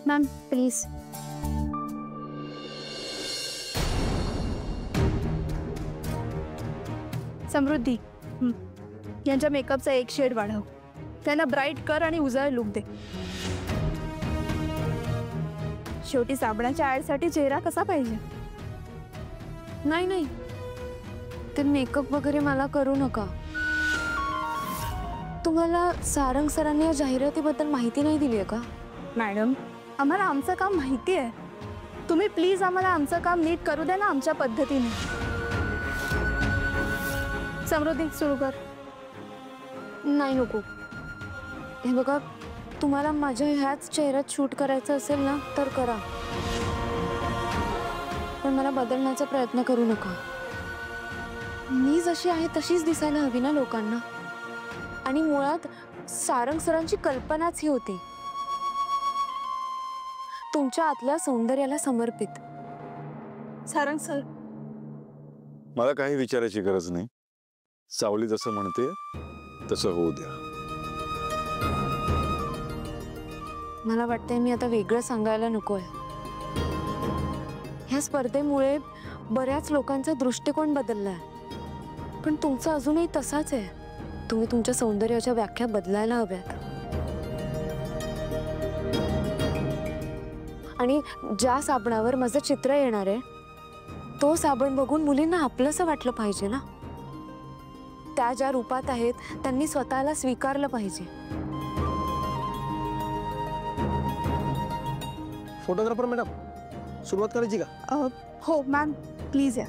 Ma'am please. समृद्धी, यांच्या मेकअपचा एक शेड वाढव. त्यांना ब्राईट कर आणि उजळ लुक दे. शेवटी साबणाच्या ॲडसाठी चेहरा कसा पाहिजे. नाही नाही, ते मेकअप वगैरे मला करू नका. तुम्हाला सारंग सरांनी या जाहिरातीबद्दल माहिती नाही दिली आहे का? मॅडम, आम्हाला आमचं काम माहिती आहे. तुम्ही प्लीज आम्हाला आमचं काम नीट करू द्या ना, आमच्या पद्धतीने. समृद्धी सुरू कर. नाही नको. हे बघा, तुम्हाला माझ्या ह्याच चेहऱ्यात शूट करायचं असेल ना तर करा, पण मला बदलण्याचा प्रयत्न करू नका. मी जशी आहे तशीच दिसायला हवी ना लोकांना. आणि मुळात सारंग सरांची कल्पनाच ही होती, तुमच्या आतल्या सौंदर्याला समर्पित. सारंग सर, मला काही विचारायची गरज नाही. सावली जसं म्हणते तसं होऊ द्या. मला वाटतंय मी आता वेगळं सांगायला नकोय. ह्या स्पर्धेमुळे बऱ्याच लोकांचा दृष्टिकोन बदललाय, पण तुमचा अजूनही तसाच आहे. तुम्ही तुमच्या सौंदर्याच्या व्याख्या बदलायला हव्यात. आणि ज्या साबणावर माझं चित्र येणार आहे तो साबण बघून मुलींना आपलंसं वाटलं पाहिजे ना. त्या ज्या रूपात आहेत त्यांनी स्वतःला स्वीकारलं पाहिजे. फोटोग्राफर मॅडम, सुरुवात करायची का? हो मॅम प्लीज या.